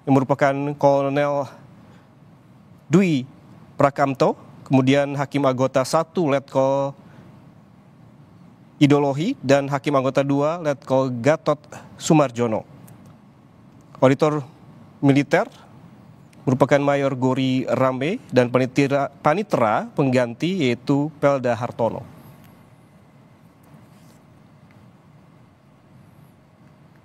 yang merupakan Kolonel Dwi Prakamto, kemudian Hakim Anggota 1 Letkol Idolohi, dan Hakim Anggota 2 Letkol Gatot Sumarjono. Auditor militer merupakan Mayor Gori Rambe dan panitera pengganti yaitu Pelda Hartono.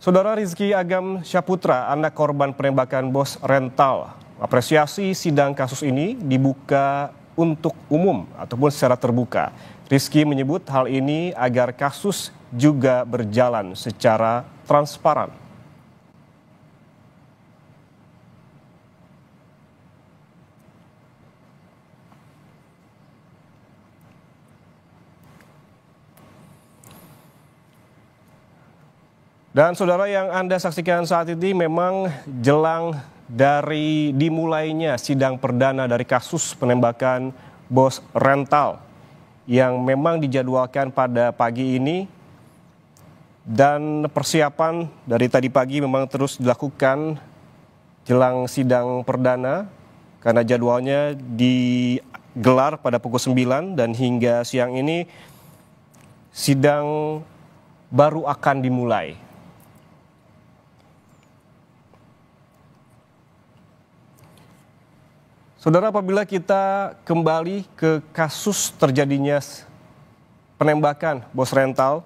Saudara Rizky Agam Syaputra, anak korban penembakan bos rental, apresiasi sidang kasus ini dibuka untuk umum ataupun secara terbuka. Rizky menyebut hal ini agar kasus juga berjalan secara transparan. Dan saudara, yang Anda saksikan saat ini memang jelang dari dimulainya sidang perdana dari kasus penembakan bos rental yang memang dijadwalkan pada pagi ini, dan persiapan dari tadi pagi memang terus dilakukan jelang sidang perdana karena jadwalnya digelar pada pukul 9 dan hingga siang ini sidang baru akan dimulai. Saudara, apabila kita kembali ke kasus terjadinya penembakan bos rental,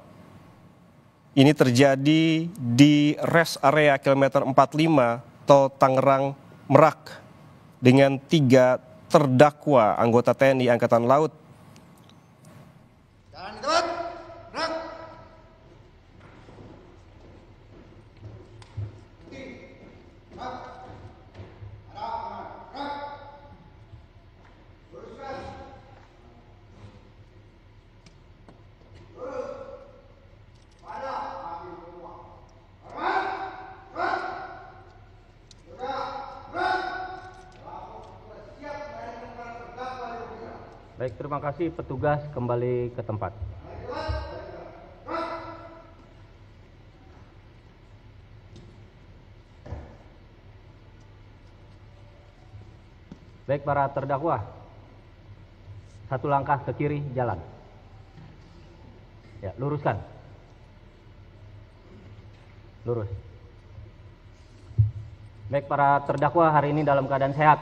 ini terjadi di rest area kilometer 45 tol Tangerang Merak dengan 3 terdakwa anggota TNI Angkatan Laut. Baik, terima kasih petugas, kembali ke tempat. Baik, para terdakwa, satu langkah ke kiri jalan. Ya, luruskan. Lurus. Baik, para terdakwa hari ini dalam keadaan sehat.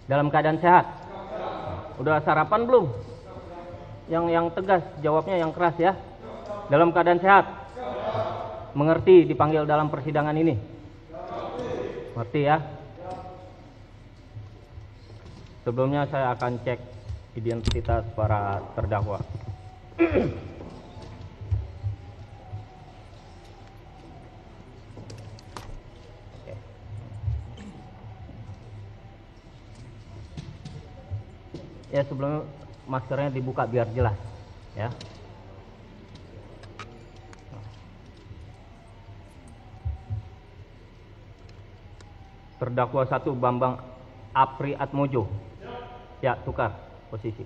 Dalam keadaan sehat. Udah sarapan belum? Yang tegas, jawabnya yang keras ya. Dalam keadaan sehat. Mengerti dipanggil dalam persidangan ini? Mengerti ya? Sebelumnya saya akan cek identitas para terdakwa. Ya, sebelumnya maskernya dibuka biar jelas ya. Terdakwa 1 Bambang Apri Atmojo. Ya, tukar posisi.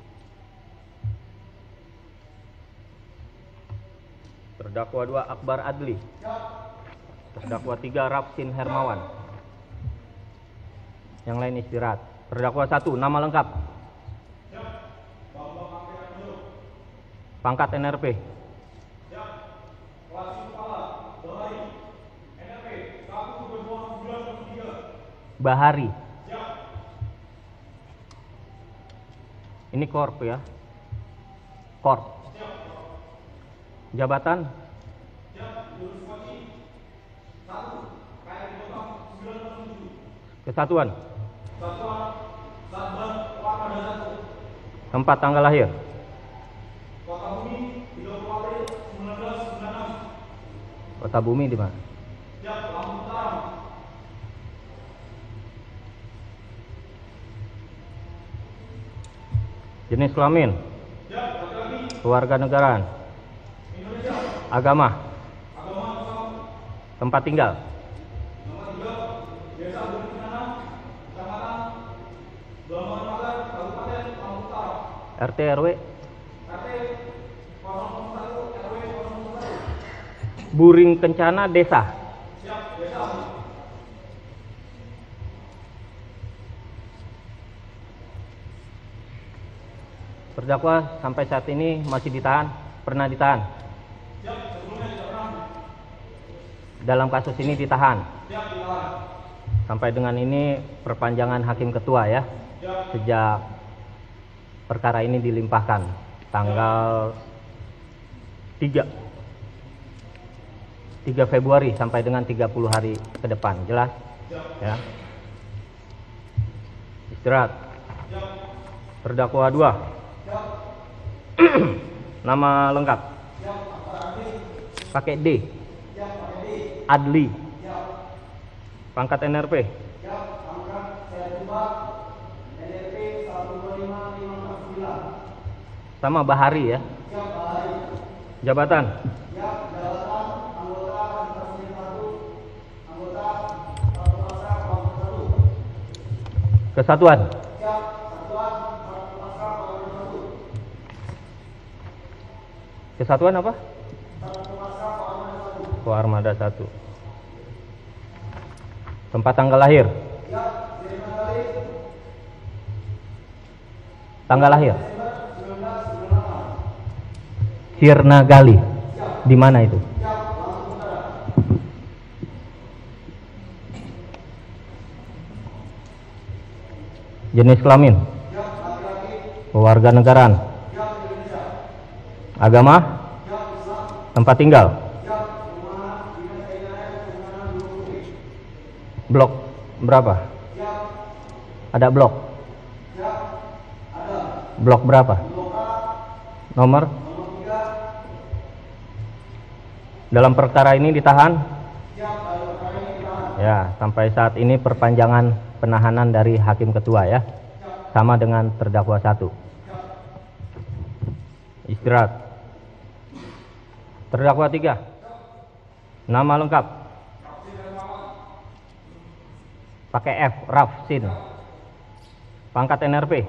Terdakwa 2 Akbar Adli. Terdakwa 3 Rapsin Hermawan. Yang lain istirahat. Terdakwa 1, nama lengkap. Pangkat NRP. Bahari. Ini korp ya. Korp. Jabatan. Kesatuan. Tempat tanggal lahir. Kota Bumi di mana? Jenis kelamin? Keluarga negaraan? Agama? Tempat tinggal? RT RW? Buring Kencana desa. Terdakwa sampai saat ini masih ditahan, pernah ditahan. Dalam kasus ini ditahan. Sampai dengan ini perpanjangan hakim ketua ya. Sejak perkara ini dilimpahkan tanggal 3 Februari sampai dengan 30 hari ke depan. Jelas? Ya. Istirahat. Terdakwa 2. Nama lengkap. Pakai D. Adli. Pangkat NRP. Sama Bahari ya. Jabatan. Kesatuan. Kesatuan apa? Armada 1. Tempat tanggal lahir. Tanggal lahir. Sirnagali. Di mana itu? Jenis kelamin. Kewarganegaraan. Agama. Tempat tinggal. Blok berapa? Ada blok? Blok berapa? Nomor? Dalam perkara ini ditahan? Ya, sampai saat ini perpanjangan penahanan dari hakim ketua ya. Sama dengan terdakwa 1. Istirahat. Terdakwa 3. Nama lengkap. Pakai F, Rafsin. Pangkat NRP.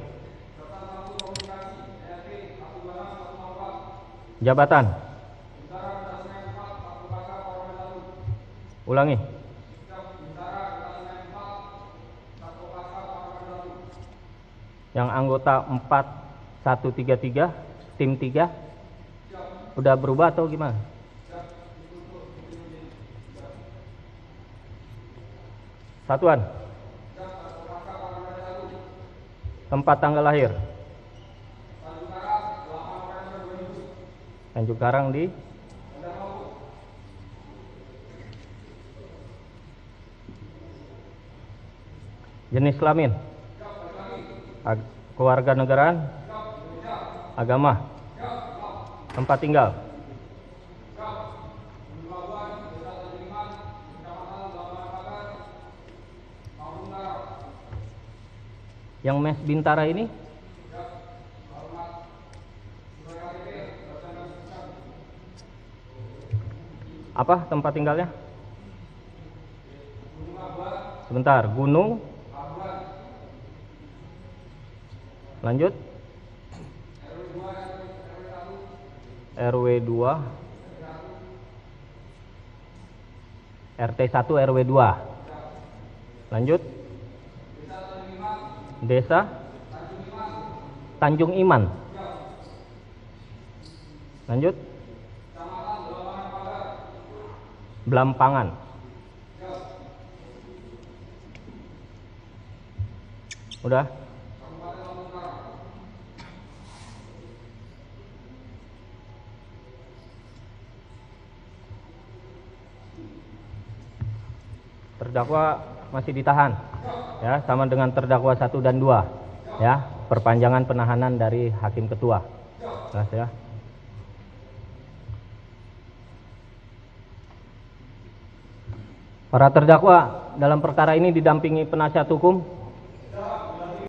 Jabatan. Ulangi. Yang anggota 4133, tim 3. Udah berubah atau gimana? Satuan. Tempat tanggal lahir. Tanjung Karang di jenis kelamin. Kewarganegaraan. Agama. Tempat tinggal. Yang Mes Bintara ini apa tempat tinggalnya? Sebentar, Gunung. Lanjut. RW 2 RT 1 RW 2. Lanjut. Desa Tanjung Iman. Lanjut. Belampangan. Udah. Terdakwa masih ditahan ya, sama dengan terdakwa 1 dan 2 ya, perpanjangan penahanan dari hakim ketua. Jelas ya. Para terdakwa dalam perkara ini didampingi penasihat hukum.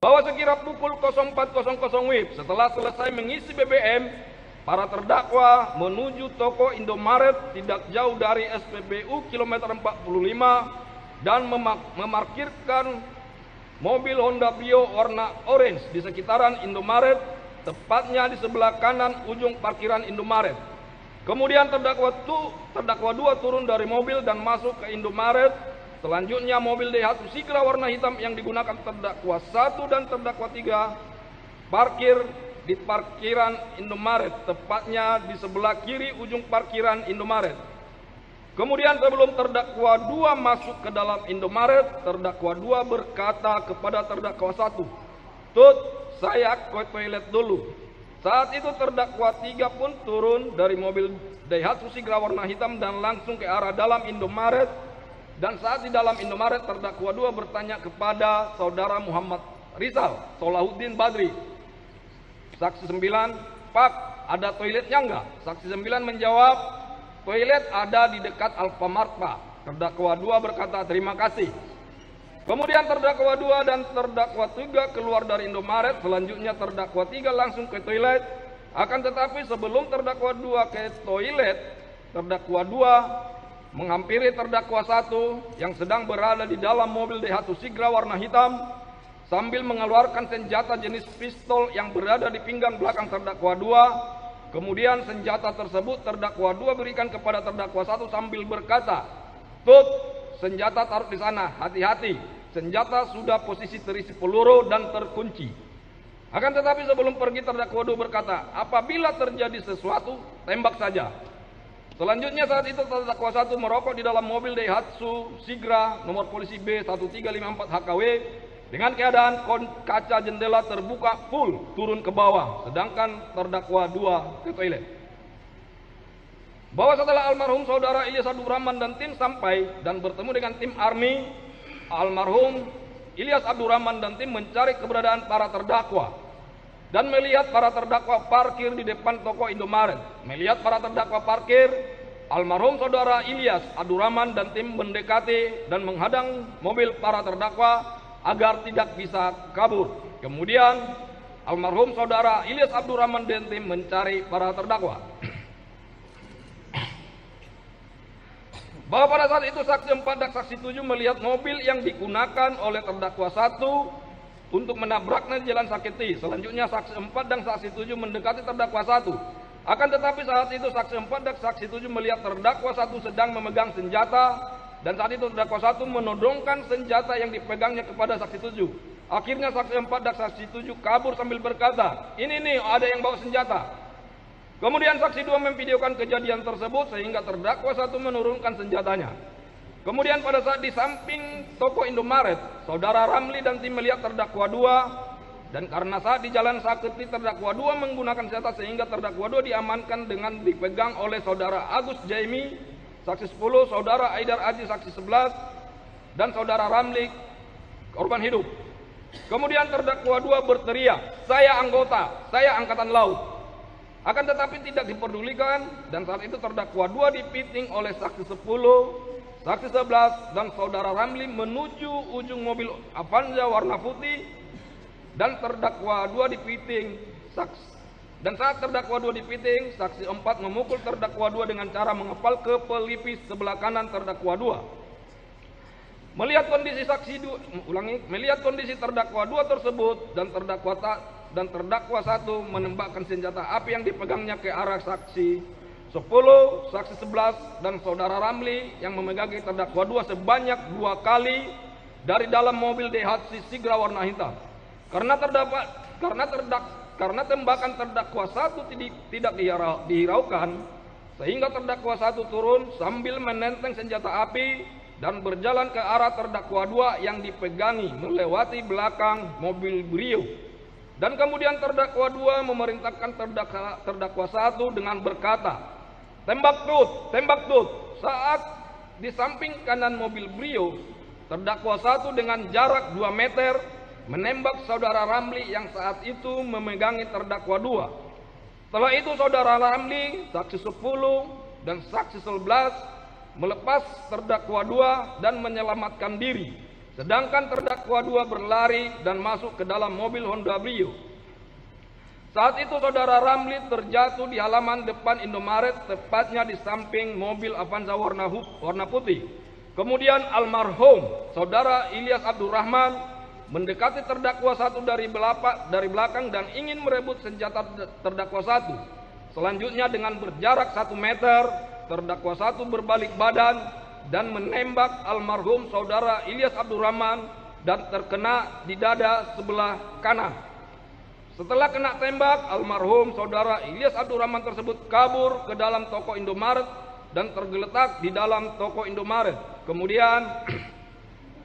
Bahwa sekira pukul 04.00 WIB setelah selesai mengisi BBM, para terdakwa menuju toko Indomaret tidak jauh dari SPBU kilometer 45 dan memarkirkan mobil Honda Brio warna orange di sekitaran Indomaret, tepatnya di sebelah kanan ujung parkiran Indomaret. Kemudian terdakwa 2 turun dari mobil dan masuk ke Indomaret. Selanjutnya mobil Daihatsu Sigra warna hitam yang digunakan terdakwa 1 dan terdakwa 3 parkir di parkiran Indomaret, tepatnya di sebelah kiri ujung parkiran Indomaret. Kemudian sebelum terdakwa 2 masuk ke dalam Indomaret, terdakwa 2 berkata kepada terdakwa 1, "Tut, saya ke toilet dulu." Saat itu terdakwa 3 pun turun dari mobil Daihatsu Sigra warna hitam dan langsung ke arah dalam Indomaret. Dan saat di dalam Indomaret, terdakwa 2 bertanya kepada saudara Muhammad Rizal Solahuddin Badri. Saksi 9, "Pak, ada toiletnya enggak?" Saksi 9 menjawab, "Toilet ada di dekat Alfamart, Pak." Terdakwa 2 berkata, "Terima kasih." Kemudian terdakwa 2 dan terdakwa 3 keluar dari Indomaret. Selanjutnya terdakwa 3 langsung ke toilet. Akan tetapi sebelum terdakwa 2 ke toilet, terdakwa 2 menghampiri terdakwa 1 yang sedang berada di dalam mobil Daihatsu Sigra warna hitam sambil mengeluarkan senjata jenis pistol yang berada di pinggang belakang terdakwa 2. Kemudian senjata tersebut terdakwa 2 berikan kepada terdakwa 1 sambil berkata, "Tut, senjata taruh di sana, hati-hati. Senjata sudah posisi terisi peluru dan terkunci." Akan tetapi sebelum pergi terdakwa 2 berkata, "Apabila terjadi sesuatu, tembak saja." Selanjutnya saat itu terdakwa 1 merokok di dalam mobil Daihatsu Sigra nomor polisi B1354 HKW dengan keadaan kaca jendela terbuka full turun ke bawah, sedangkan terdakwa 2 ke toilet. Bahwa setelah almarhum saudara Ilyas Abdurrahman dan tim sampai dan bertemu dengan tim ARMY, almarhum Ilyas Abdurrahman dan tim mencari keberadaan para terdakwa dan melihat para terdakwa parkir di depan toko Indomaret. Melihat para terdakwa parkir, almarhum saudara Ilyas Abdurrahman dan tim mendekati dan menghadang mobil para terdakwa agar tidak bisa kabur. Kemudian almarhum saudara Ilyas Abdurrahman dan tim mencari para terdakwa. Bahwa pada saat itu saksi 4 dan saksi 7 melihat mobil yang digunakan oleh terdakwa 1 untuk menabraknya di Jalan Saketi. Selanjutnya saksi 4 dan saksi 7 mendekati terdakwa 1. Akan tetapi saat itu saksi 4 dan saksi 7 melihat terdakwa 1 sedang memegang senjata, dan saat itu terdakwa 1 menodongkan senjata yang dipegangnya kepada saksi 7. Akhirnya saksi 4 dan saksi 7 kabur sambil berkata, "Ini nih, ada yang bawa senjata." Kemudian saksi 2 memvideokan kejadian tersebut sehingga terdakwa 1 menurunkan senjatanya. Kemudian pada saat di samping toko Indomaret, saudara Ramli dan tim melihat terdakwa 2, dan karena saat di Jalan Saketi terdakwa 2 menggunakan senjata sehingga terdakwa 2 diamankan dengan dipegang oleh saudara Agus Jaimi, saksi 10, saudara Aidar Aji, saksi 11, dan saudara Ramli, korban hidup. Kemudian terdakwa 2 berteriak, "Saya anggota, saya angkatan laut." Akan tetapi tidak diperdulikan, dan saat itu terdakwa 2 dipiting oleh saksi 10, saksi 11, dan saudara Ramli menuju ujung mobil Avanza warna putih, dan terdakwa 2 dipiting. Dan saat terdakwa 2 dipiting, saksi 4 memukul terdakwa 2 dengan cara mengepal ke pelipis sebelah kanan terdakwa 2. Melihat kondisi terdakwa 2 tersebut dan terdakwa 1 menembakkan senjata api yang dipegangnya ke arah saksi 10, saksi 11, dan saudara Ramli yang memegangi terdakwa 2 sebanyak 2 kali dari dalam mobil Daihatsu Sigra warna hitam. Karena tembakan terdakwa 1 tidak dihiraukan, sehingga terdakwa 1 turun sambil menenteng senjata api dan berjalan ke arah terdakwa 2 yang dipegangi melewati belakang mobil Brio. Dan kemudian terdakwa 2 memerintahkan terdakwa 1 dengan berkata, "Tembak tut, tembak tut." Saat di samping kanan mobil Brio, terdakwa 1 dengan jarak 2 meter menembak saudara Ramli yang saat itu memegangi terdakwa 2. Setelah itu saudara Ramli, saksi 10, dan saksi 11 melepas terdakwa 2 dan menyelamatkan diri. Sedangkan terdakwa 2 berlari dan masuk ke dalam mobil Honda Brio. Saat itu saudara Ramli terjatuh di halaman depan Indomaret, tepatnya di samping mobil Avanza warna putih. Kemudian almarhum saudara Ilyas Abdurrahman mendekati terdakwa 1 dari belakang dan ingin merebut senjata terdakwa 1. Selanjutnya dengan berjarak 1 meter, terdakwa 1 berbalik badan dan menembak almarhum saudara Ilyas Abdurrahman dan terkena di dada sebelah kanan. Setelah kena tembak, almarhum saudara Ilyas Abdurrahman tersebut kabur ke dalam toko Indomaret dan tergeletak di dalam toko Indomaret. Kemudian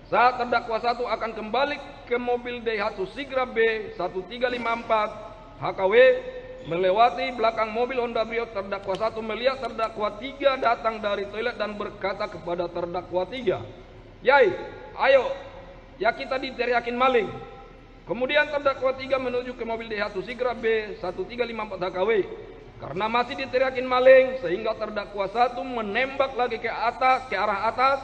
saat terdakwa 1 akan kembali ke mobil Daihatsu Sigra B1354 HKW melewati belakang mobil Honda Brio, terdakwa 1 melihat terdakwa 3 datang dari toilet dan berkata kepada terdakwa 3, "Yai, ayo, ya kita diteriakin maling." Kemudian terdakwa 3 menuju ke mobil Daihatsu Sigra B1354 HKW. Karena masih diteriakin maling, sehingga terdakwa 1 menembak lagi ke arah atas,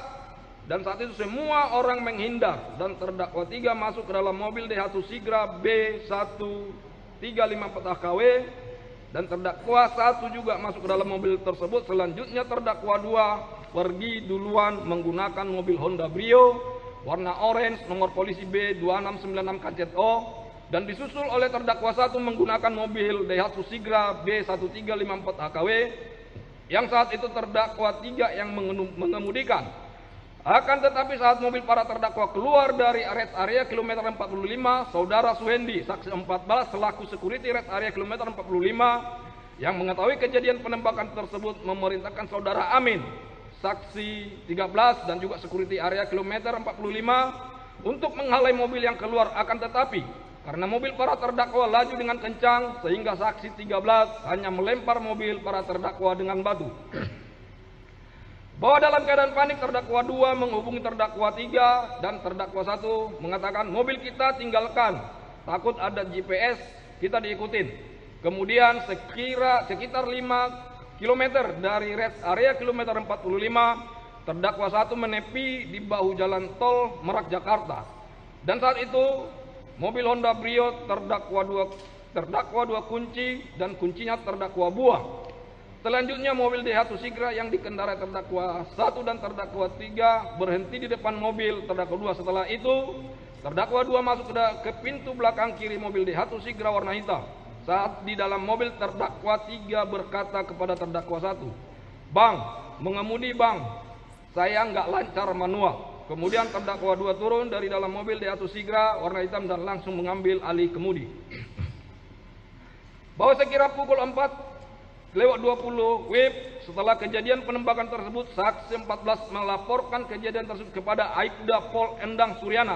dan saat itu semua orang menghindar, dan terdakwa 3 masuk ke dalam mobil Daihatsu Sigra B1354 HKW, dan terdakwa 1 juga masuk ke dalam mobil tersebut. Selanjutnya terdakwa 2 pergi duluan menggunakan mobil Honda Brio warna orange nomor polisi B2696 KZO, dan disusul oleh terdakwa 1 menggunakan mobil Daihatsu Sigra B1354 HKW yang saat itu terdakwa 3 yang mengemudikan. Akan tetapi saat mobil para terdakwa keluar dari rest area kilometer 45, saudara Suhendi, saksi 14 selaku security rest area kilometer 45 yang mengetahui kejadian penembakan tersebut memerintahkan saudara Amin, saksi 13 dan juga security area kilometer 45 untuk menghalai mobil yang keluar. Akan tetapi karena mobil para terdakwa laju dengan kencang sehingga saksi 13 hanya melempar mobil para terdakwa dengan batu. Bahwa dalam keadaan panik, terdakwa 2 menghubungi terdakwa 3 dan terdakwa 1 mengatakan, "Mobil kita tinggalkan, takut ada GPS, kita diikutin." Kemudian sekitar 5 km dari rest area kilometer 45, terdakwa 1 menepi di bahu jalan tol Merak Jakarta. Dan saat itu mobil Honda Brio terdakwa 2 kunci dan kuncinya terdakwa buang. Selanjutnya mobil Daihatsu Sigra yang dikendarai terdakwa 1 dan terdakwa 3 berhenti di depan mobil terdakwa 2. Setelah itu terdakwa 2 masuk ke pintu belakang kiri mobil Daihatsu Sigra warna hitam. Saat di dalam mobil, terdakwa 3 berkata kepada terdakwa 1, "Bang, mengemudi bang, saya nggak lancar manual." Kemudian terdakwa 2 turun dari dalam mobil Daihatsu Sigra warna hitam dan langsung mengambil alih kemudi. Bahwa sekira pukul 4:20 WIB, setelah kejadian penembakan tersebut, saksi 14 melaporkan kejadian tersebut kepada Aibda Pol Endang Suryana.